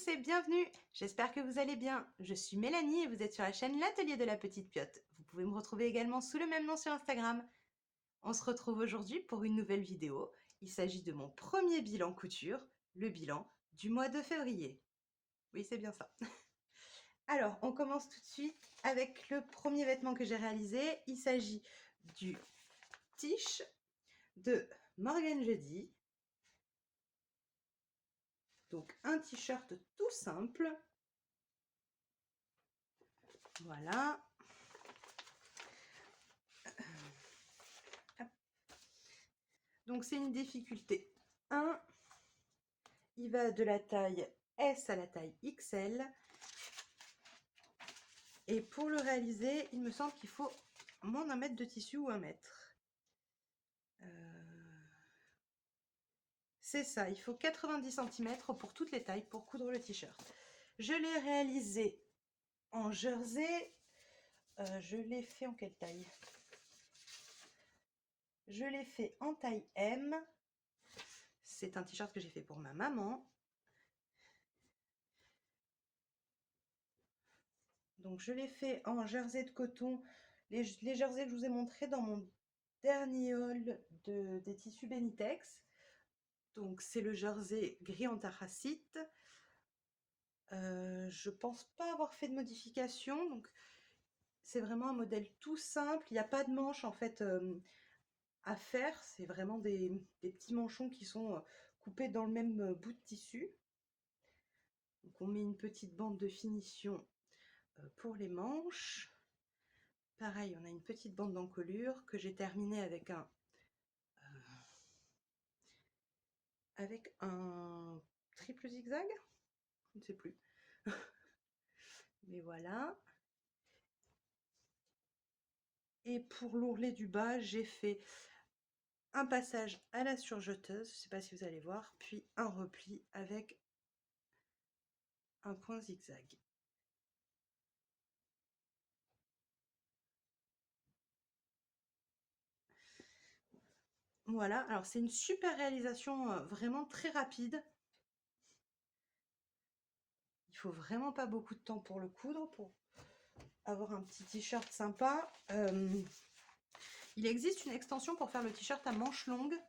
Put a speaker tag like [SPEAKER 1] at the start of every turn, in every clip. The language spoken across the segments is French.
[SPEAKER 1] tous et bienvenue. J'espère que vous allez bien. Je suis Mélanie et vous êtes sur la chaîne L'Atelier de la Petite Piote. Vous pouvez me retrouver également sous le même nom sur Instagram. On se retrouve aujourd'hui pour une nouvelle vidéo. Il s'agit de mon premier bilan couture, le bilan du mois de février. Oui, c'est bien ça. Alors, on commence tout de suite avec le premier vêtement que j'ai réalisé. Il s'agit du Tiche de Morgan Jeudi. Donc, un t-shirt tout simple. Voilà. Donc, c'est une difficulté 1. Il va de la taille S à la taille XL. Et pour le réaliser, il me semble qu'il faut moins d'un mètre de tissu ou 1 mètre. C'est ça, il faut 90 cm pour toutes les tailles pour coudre le t-shirt. Je l'ai réalisé en jersey. Je l'ai fait en quelle taille? Je l'ai fait en taille M. C'est un t-shirt que j'ai fait pour ma maman. Donc je l'ai fait en jersey de coton. Les jerseys que je vous ai montrés dans mon dernier haul des tissus Benitex. Donc c'est le jersey gris anthracite. Je pense pas avoir fait de modification. Donc c'est vraiment un modèle tout simple. Il n'y a pas de manche en fait à faire. C'est vraiment des petits manchons qui sont coupés dans le même bout de tissu. Donc on met une petite bande de finition pour les manches. Pareil, on a une petite bande d'encolure que j'ai terminée avec un triple zigzag. Je ne sais plus. Mais voilà. Et pour l'ourlet du bas, j'ai fait un passage à la surjeteuse, je ne sais pas si vous allez voir, puis un repli avec un point zigzag. Voilà, alors c'est une super réalisation, vraiment très rapide. Il faut vraiment pas beaucoup de temps pour le coudre, pour avoir un petit t-shirt sympa. Il existe une extension pour faire le t-shirt à manches longues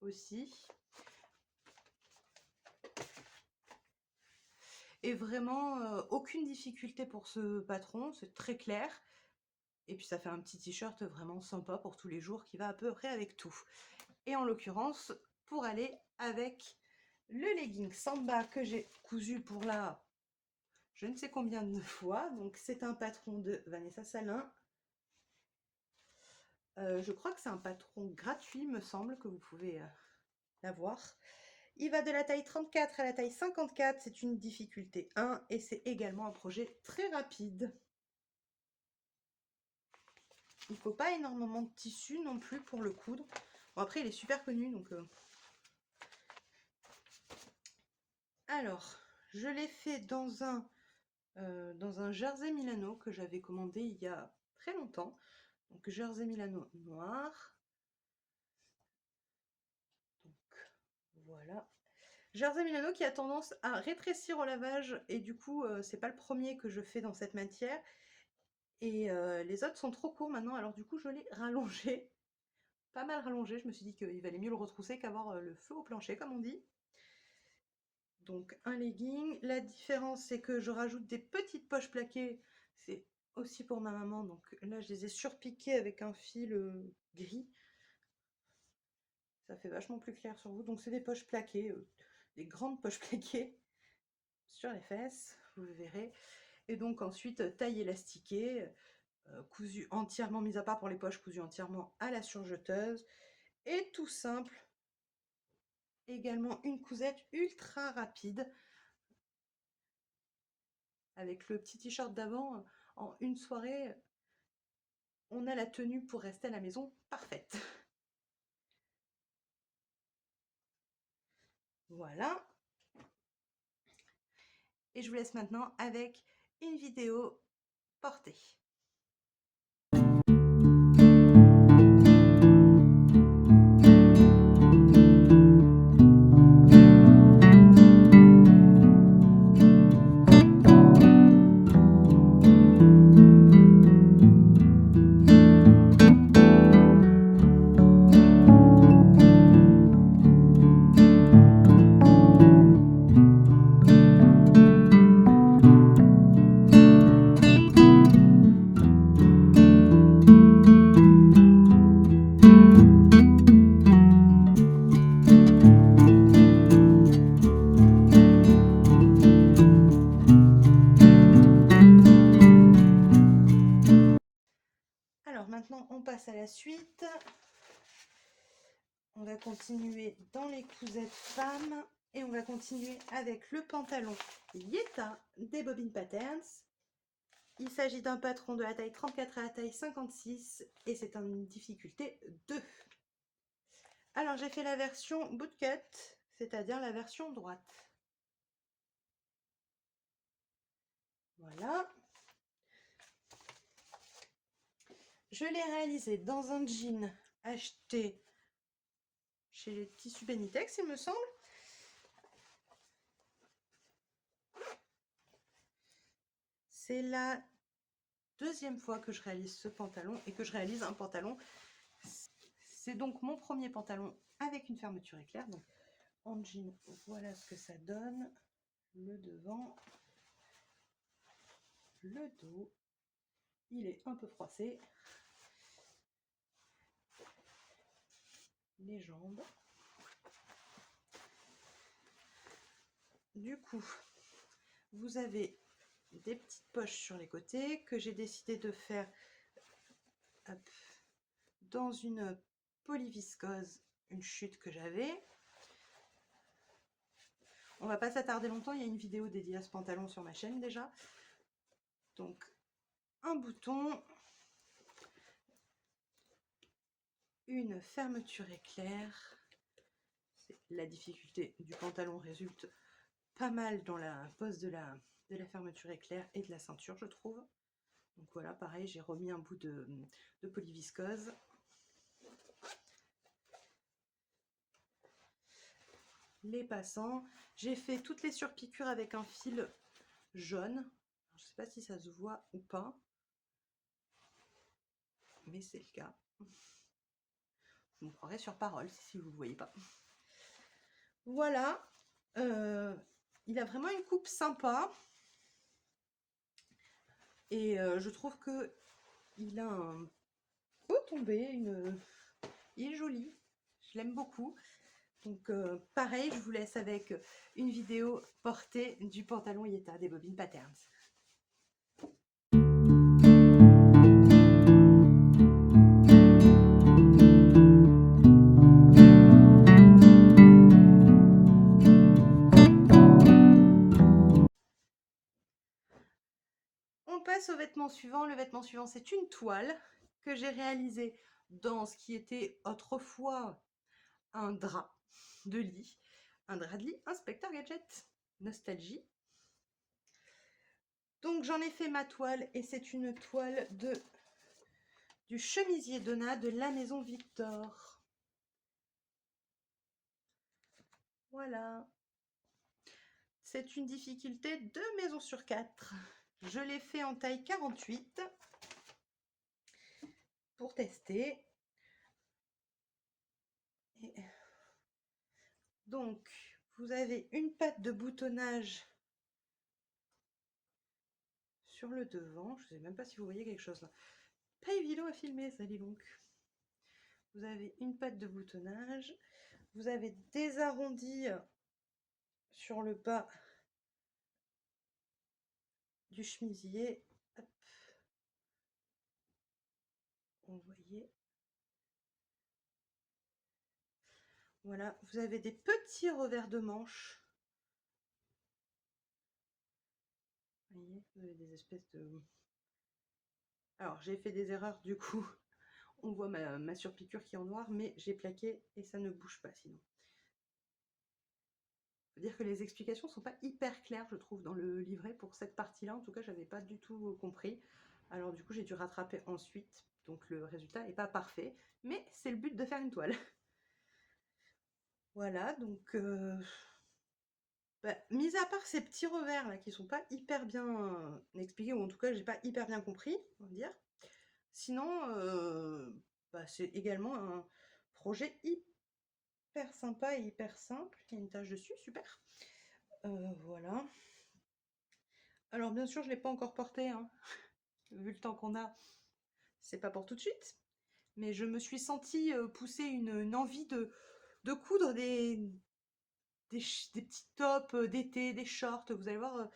[SPEAKER 1] aussi. Et vraiment aucune difficulté pour ce patron, c'est très clair. Et puis ça fait un petit t-shirt vraiment sympa pour tous les jours qui va à peu près avec tout. Et en l'occurrence, pour aller avec le legging Samba que j'ai cousu pour la je ne sais combien de fois. Donc c'est un patron de Vanessa Salin. Je crois que c'est un patron gratuit, me semble, que vous pouvez l'avoir. Il va de la taille 34 à la taille 54. C'est une difficulté 1 et c'est également un projet très rapide. Il ne faut pas énormément de tissu non plus pour le coudre. Bon, après, il est super connu, donc... Alors, je l'ai fait dans un jersey Milano que j'avais commandé il y a très longtemps. Donc, jersey Milano noir. Donc, voilà. Jersey Milano qui a tendance à rétrécir au lavage et du coup, c'est pas le premier que je fais dans cette matière. Et les autres sont trop courts maintenant, alors du coup, je l'ai rallongé. Pas mal rallongé, je me suis dit qu'il valait mieux le retrousser qu'avoir le feu au plancher, comme on dit. Donc un legging. La différence, c'est que je rajoute des petites poches plaquées. C'est aussi pour ma maman. Donc là, je les ai surpiquées avec un fil gris. Ça fait vachement plus clair sur vous. Donc c'est des poches plaquées, des grandes poches plaquées sur les fesses, vous le verrez. Et donc ensuite, taille élastiquée, cousu entièrement, mis à part pour les poches, cousu entièrement à la surjeteuse. Et tout simple, également une cousette ultra rapide avec le petit t-shirt d'avant. En une soirée, on a la tenue pour rester à la maison parfaite. Voilà. Et je vous laisse maintenant avec une vidéo portée. suite, on va continuer dans les cousettes femmes et on va continuer avec le pantalon Yeta des Bobbin Patterns. Il s'agit d'un patron de la taille 34 à la taille 56 et c'est une difficulté 2. Alors j'ai fait la version bootcut, c'est-à-dire la version droite. Voilà. Je l'ai réalisé dans un jean acheté chez les tissus Benitex, il me semble. C'est la deuxième fois que je réalise ce pantalon et que je réalise un pantalon. C'est donc mon premier pantalon avec une fermeture éclair. Donc en jean, voilà ce que ça donne. Le devant, le dos, il est un peu froissé. Les jambes. Du coup, vous avez des petites poches sur les côtés que j'ai décidé de faire dans une polyviscose, une chute que j'avais. On va pas s'attarder longtemps, il y a une vidéo dédiée à ce pantalon sur ma chaîne déjà. Donc un bouton, une fermeture éclair. La difficulté du pantalon résulte pas mal dans la pose de la fermeture éclair et de la ceinture, je trouve. Donc voilà, pareil, j'ai remis un bout de polyviscose. Les passants, j'ai fait toutes les surpiqûres avec un fil jaune. Je ne sais pas si ça se voit ou pas, mais c'est le cas. Vous me croirez sur parole si vous ne le voyez pas. Voilà, il a vraiment une coupe sympa. Et je trouve que il a un beau tombé, il est joli, je l'aime beaucoup. Donc pareil, je vous laisse avec une vidéo portée du pantalon Yeta des Bobbin Patterns. On passe au vêtement suivant. Le vêtement suivant, c'est une toile que j'ai réalisée dans ce qui était autrefois un drap de lit. Un drap de lit Inspecteur Gadget. Nostalgie. Donc j'en ai fait ma toile et c'est une toile du chemisier Donna de la maison Victor. Voilà. C'est une difficulté 2 maisons sur 4. Je l'ai fait en taille 48 pour tester. Et donc, vous avez une patte de boutonnage sur le devant. Je ne sais même pas si vous voyez quelque chose là. Pas évident à filmer, ça dit donc. Vous avez une patte de boutonnage. Vous avez des arrondis sur le bas du chemisier. Hop. Vous voyez. Voilà, vous avez des petits revers de manche. Vous voyez, vous avez des espèces de... Alors, j'ai fait des erreurs du coup. On voit ma surpiqûre qui est en noir, mais j'ai plaqué et ça ne bouge pas sinon. Faut dire que les explications sont pas hyper claires, je trouve, dans le livret pour cette partie-là. En tout cas, j'avais pas du tout compris. Alors du coup, j'ai dû rattraper ensuite. Donc le résultat n'est pas parfait, mais c'est le but de faire une toile. Voilà, donc mis à part ces petits revers là qui sont pas hyper bien expliqués, ou en tout cas j'ai pas hyper bien compris, on va dire. Sinon, c'est également un projet hyper sympa et hyper simple. Il y a une tache dessus, super. Voilà. Alors bien sûr, je ne l'ai pas encore porté, hein. Vu le temps qu'on a, c'est pas pour tout de suite. Mais je me suis sentie pousser une envie de coudre des petits tops d'été, des shorts. Vous allez voir,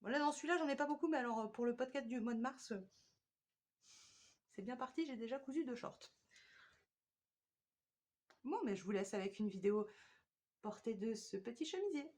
[SPEAKER 1] voilà, dans celui-là, j'en ai pas beaucoup, mais alors pour le podcast du mois de mars, c'est bien parti, j'ai déjà cousu 2 shorts. Bon, mais je vous laisse avec une vidéo portée de ce petit chemisier.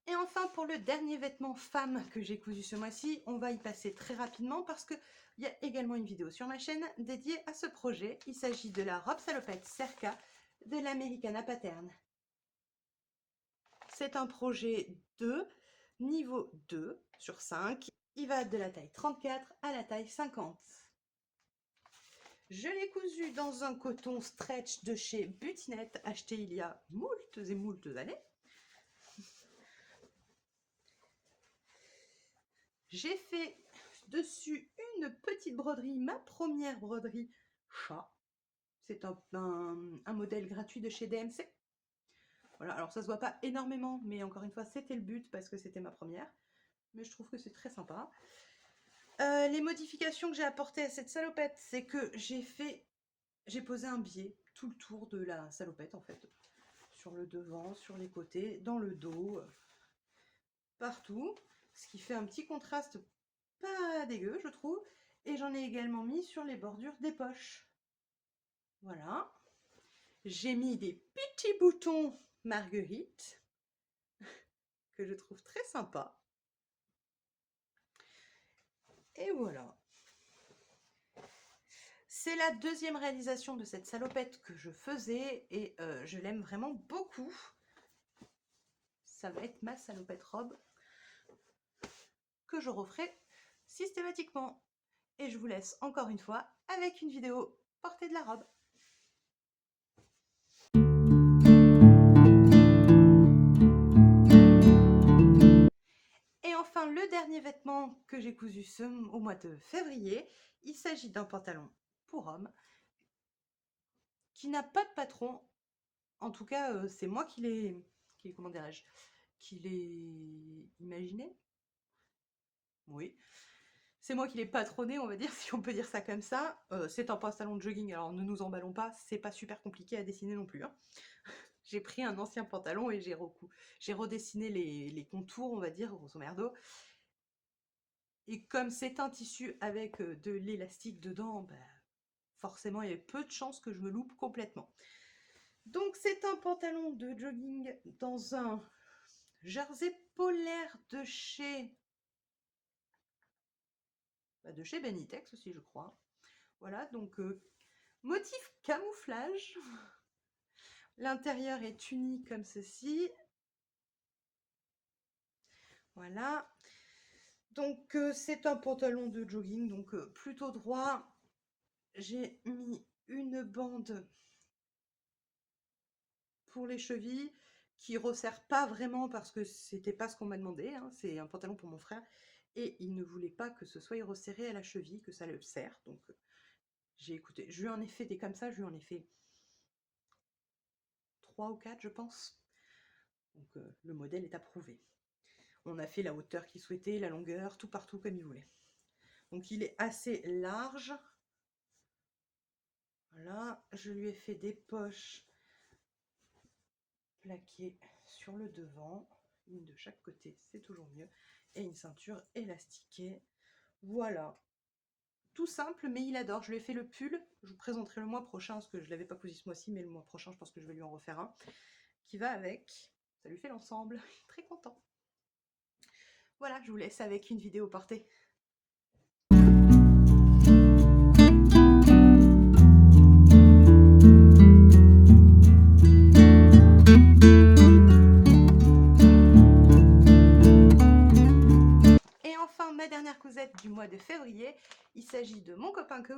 [SPEAKER 1] Et enfin, pour le dernier vêtement femme que j'ai cousu ce mois-ci, on va y passer très rapidement parce qu'il y a également une vidéo sur ma chaîne dédiée à ce projet. Il s'agit de la robe salopette Cerca de l'Americana Pattern. C'est un projet de niveau 2 sur 5. Il va de la taille 34 à la taille 50. Je l'ai cousu dans un coton stretch de chez Butinette, acheté il y a moultes et moultes années. J'ai fait dessus une petite broderie, ma première broderie chat. C'est un modèle gratuit de chez DMC. Voilà, alors ça se voit pas énormément, mais encore une fois, c'était le but parce que c'était ma première. Mais je trouve que c'est très sympa. Les modifications que j'ai apportées à cette salopette, c'est que j'ai posé un biais tout le tour de la salopette en fait. Sur le devant, sur les côtés, dans le dos, partout. Ce qui fait un petit contraste pas dégueu, je trouve. Et j'en ai également mis sur les bordures des poches. Voilà. J'ai mis des petits boutons marguerite que je trouve très sympa. Et voilà. C'est la deuxième réalisation de cette salopette que je faisais et je l'aime vraiment beaucoup. Ça va être ma salopette robe que je referai systématiquement. Et je vous laisse encore une fois avec une vidéo portée de la robe. Et enfin, le dernier vêtement que j'ai cousu au mois de février, il s'agit d'un pantalon pour homme qui n'a pas de patron. En tout cas, c'est moi qui l'ai, comment dirais-je, qui l'ai imaginé. Oui. C'est moi qui l'ai patronné, on va dire, si on peut dire ça comme ça. C'est un pantalon de jogging, alors ne nous emballons pas, c'est pas super compliqué à dessiner non plus. Hein. J'ai pris un ancien pantalon et j'ai redessiné les contours, on va dire, grosso merdo. Et comme c'est un tissu avec de l'élastique dedans, bah, forcément, il y avait peu de chances que je me loupe complètement. Donc, c'est un pantalon de jogging dans un jersey polaire de chez Benitex aussi, je crois. Voilà, donc motif camouflage. L'intérieur est uni comme ceci. Voilà. Donc c'est un pantalon de jogging, donc plutôt droit. J'ai mis une bande pour les chevilles qui resserre pas vraiment parce que c'était pas ce qu'on m'a demandé. Hein. C'est un pantalon pour mon frère et il ne voulait pas que ce soit resserré à la cheville, que ça le serre. Donc j'ai écouté. Je lui en ai fait des comme ça, je lui en ai fait 3 ou 4 je pense. Donc le modèle est approuvé. On a fait la hauteur qu'il souhaitait, la longueur, tout partout comme il voulait. Donc il est assez large. Voilà, je lui ai fait des poches plaquées sur le devant, une de chaque côté, c'est toujours mieux, et une ceinture élastiquée. Voilà, tout simple, mais il adore. Je lui ai fait le pull, je vous présenterai le mois prochain, parce que je ne l'avais pas cousu ce mois-ci, mais le mois prochain, je pense que je vais lui en refaire un, qui va avec. Ça lui fait l'ensemble, très content. Voilà, je vous laisse avec une vidéo portée.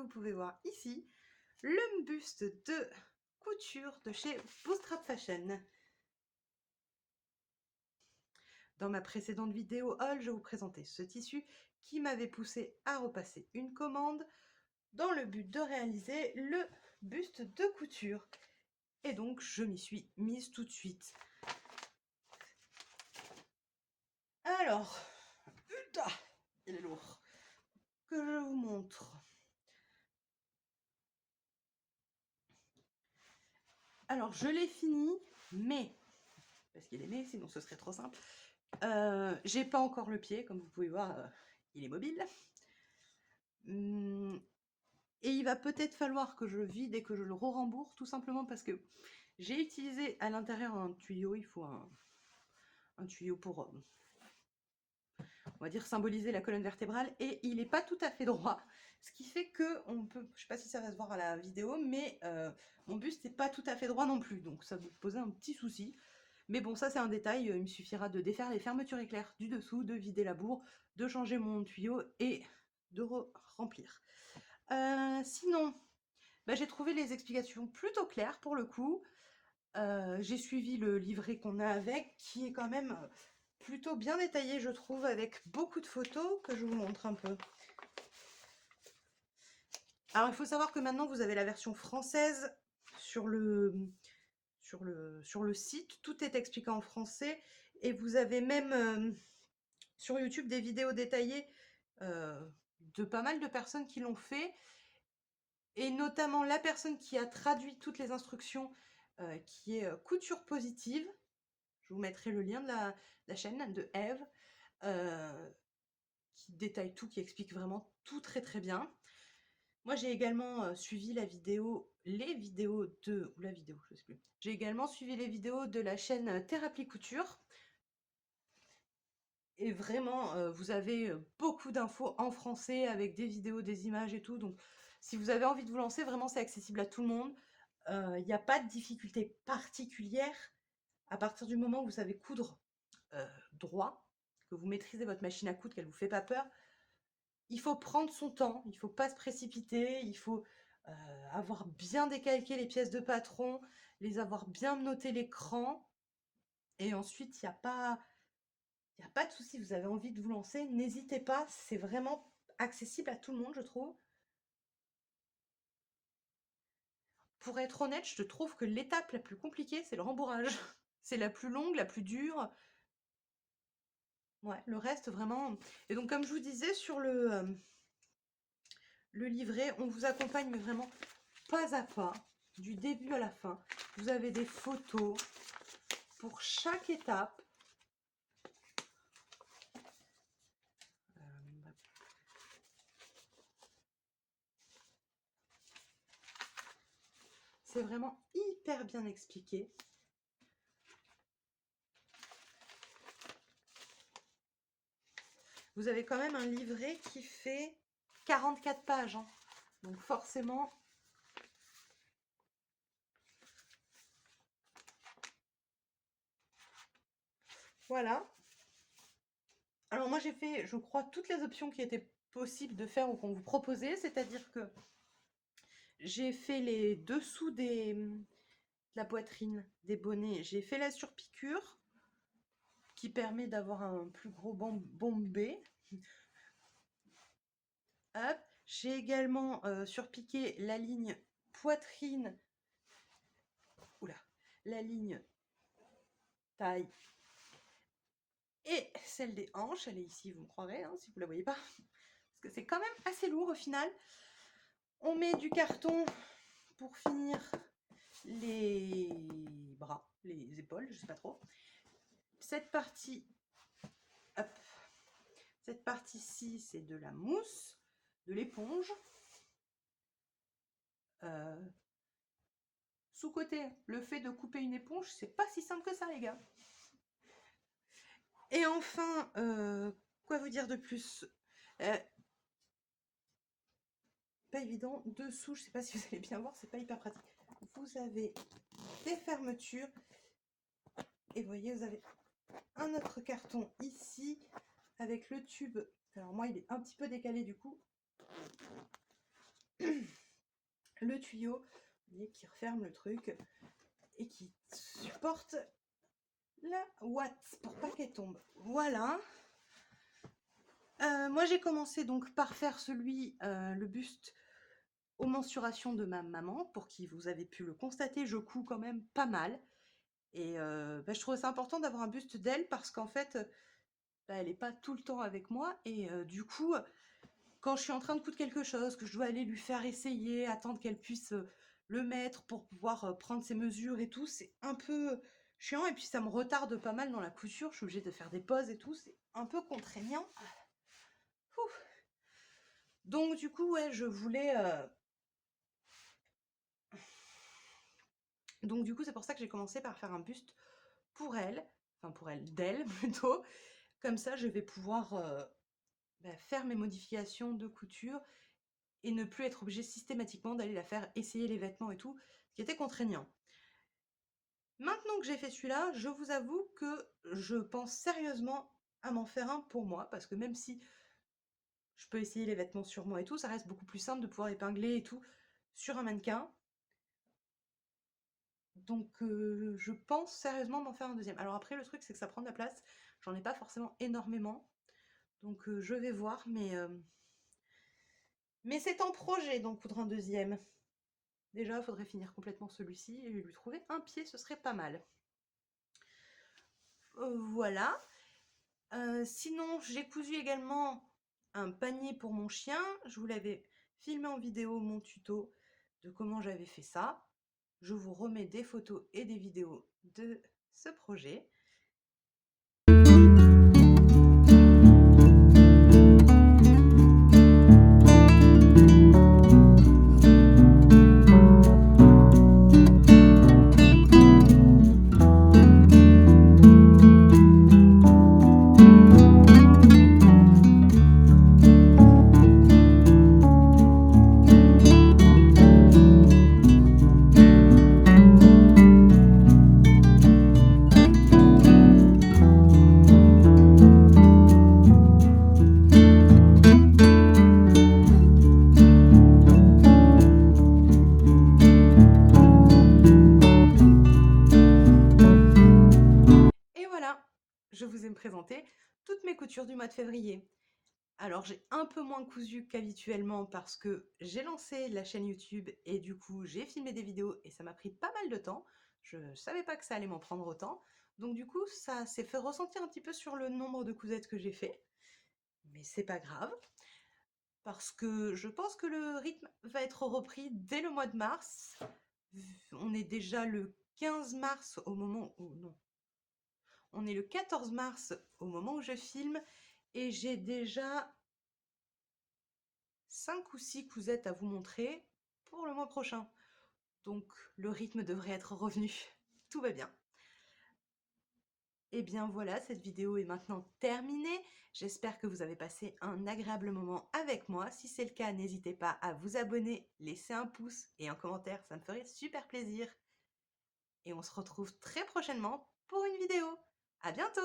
[SPEAKER 1] vous pouvez voir ici le buste de couture de chez Bootstrap Fashion. Dans ma précédente vidéo haul, je vous présentais ce tissu qui m'avait poussé à repasser une commande dans le but de réaliser le buste de couture. Et donc, je m'y suis mise tout de suite. Alors, putain, il est lourd. Que je vous montre. Alors, je l'ai fini, mais, parce qu'il est né, sinon ce serait trop simple, j'ai pas encore le pied, comme vous pouvez voir, il est mobile. Et il va peut-être falloir que je le vide et que je le re-rembourre, tout simplement parce que j'ai utilisé à l'intérieur un tuyau, il faut un tuyau pour, on va dire, symboliser la colonne vertébrale, et il n'est pas tout à fait droit, ce qui fait que on peut, je sais pas si ça va se voir à la vidéo, mais mon buste n'est pas tout à fait droit non plus, donc ça vous posait un petit souci. Mais bon, ça c'est un détail, il me suffira de défaire les fermetures éclair du dessous, de vider la bourre, de changer mon tuyau et de remplir. Sinon, bah, j'ai trouvé les explications plutôt claires pour le coup. J'ai suivi le livret qu'on a avec, qui est quand même plutôt bien détaillé, je trouve, avec beaucoup de photos que je vous montre un peu. Alors, il faut savoir que maintenant, vous avez la version française sur le site. Tout est expliqué en français. Et vous avez même sur YouTube des vidéos détaillées de pas mal de personnes qui l'ont fait. Et notamment la personne qui a traduit toutes les instructions, qui est Couture Positive. Je vous mettrai le lien de la chaîne de Eve, qui détaille tout, qui explique vraiment tout très très bien. Moi j'ai également suivi les vidéos de, ou la vidéo, je sais plus. J'ai également suivi les vidéos de la chaîne Thérapie Couture. Et vraiment, vous avez beaucoup d'infos en français avec des vidéos, des images et tout. Donc si vous avez envie de vous lancer, vraiment c'est accessible à tout le monde. Il n'y a pas de difficulté particulière à partir du moment où vous savez coudre droit, que vous maîtrisez votre machine à coudre, qu'elle ne vous fait pas peur. Il faut prendre son temps, il ne faut pas se précipiter, il faut avoir bien décalqué les pièces de patron, les avoir bien noté l'écran. Et ensuite, il n'y a pas de souci, vous avez envie de vous lancer, n'hésitez pas, c'est vraiment accessible à tout le monde, je trouve. Pour être honnête, je trouve que l'étape la plus compliquée, c'est le rembourrage. C'est la plus longue, la plus dure. Ouais, le reste, vraiment. Et donc, comme je vous disais, sur le livret, on vous accompagne, mais vraiment pas à pas, du début à la fin. Vous avez des photos pour chaque étape. C'est vraiment hyper bien expliqué. Vous avez quand même un livret qui fait 44 pages. Hein. Donc forcément... Voilà. Alors moi j'ai fait, je crois, toutes les options qui étaient possibles de faire ou qu'on vous proposait. C'est-à-dire que j'ai fait les dessous de la poitrine des bonnets. J'ai fait la surpiqûre qui permet d'avoir un plus gros bombé. Hop. J'ai également surpiqué la ligne poitrine, oula, la ligne taille et celle des hanches. Elle est ici, vous me croirez, hein, si vous ne la voyez pas, parce que c'est quand même assez lourd au final. On met du carton pour finir les bras, les épaules, je sais pas trop. Cette partie, hop, cette partie-ci, c'est de la mousse, de l'éponge. Sous-côté, le fait de couper une éponge, c'est pas si simple que ça, les gars. Et enfin, quoi vous dire de plus? Pas évident. Dessous, je sais pas si vous allez bien voir, c'est pas hyper pratique. Vous avez des fermetures. Et vous voyez, vous avez un autre carton ici avec le tube. Alors moi, il est un petit peu décalé du coup. le tuyau, vous voyez, qui referme le truc et qui supporte la ouate pour pas qu'elle tombe. Voilà. Moi j'ai commencé donc par faire le buste aux mensurations de ma maman, pour qui vous avez pu le constater, je couds quand même pas mal. Et je trouvais ça important d'avoir un buste d'elle parce qu'en fait, elle n'est pas tout le temps avec moi. Et du coup, quand je suis en train de coudre quelque chose, que je dois aller lui faire essayer, attendre qu'elle puisse le mettre pour pouvoir prendre ses mesures et tout, c'est un peu chiant. Et puis ça me retarde pas mal dans la couture. Je suis obligée de faire des pauses et tout. C'est un peu contraignant. Ouf. Donc du coup, ouais, je voulais... Donc du coup, c'est pour ça que j'ai commencé par faire un buste pour elle. Enfin pour elle, d'elle plutôt. Comme ça, je vais pouvoir faire mes modifications de couture et ne plus être obligée systématiquement d'aller la faire essayer les vêtements et tout, ce qui était contraignant. Maintenant que j'ai fait celui-là, je vous avoue que je pense sérieusement à m'en faire un pour moi, parce que même si je peux essayer les vêtements sur moi et tout, ça reste beaucoup plus simple de pouvoir épingler et tout sur un mannequin. Donc je pense sérieusement m'en faire un deuxième. Alors après, le truc, c'est que ça prend de la place. J'en ai pas forcément énormément. Donc je vais voir, mais c'est en projet d'en coudre un deuxième. Déjà, il faudrait finir complètement celui-ci et lui trouver un pied, ce serait pas mal. Voilà. Sinon, j'ai cousu également un panier pour mon chien. Je vous l'avais filmé en vidéo, mon tuto de comment j'avais fait ça. Je vous remets des photos et des vidéos de ce projet. Et voilà, je vous ai présenté toutes mes coutures du mois de février. Alors j'ai un peu moins cousu qu'habituellement parce que j'ai lancé la chaîne YouTube et du coup j'ai filmé des vidéos et ça m'a pris pas mal de temps. Je ne savais pas que ça allait m'en prendre autant. Donc du coup ça s'est fait ressentir un petit peu sur le nombre de cousettes que j'ai fait. Mais c'est pas grave parce que je pense que le rythme va être repris dès le mois de mars. On est déjà le 15 mars au moment où... Non. On est le 14 mars au moment où je filme et j'ai déjà 5 ou 6 cousettes à vous montrer pour le mois prochain. Donc le rythme devrait être revenu. Tout va bien. Et bien voilà, cette vidéo est maintenant terminée. J'espère que vous avez passé un agréable moment avec moi. Si c'est le cas, n'hésitez pas à vous abonner, laisser un pouce et un commentaire, ça me ferait super plaisir. Et on se retrouve très prochainement pour une vidéo. À bientôt!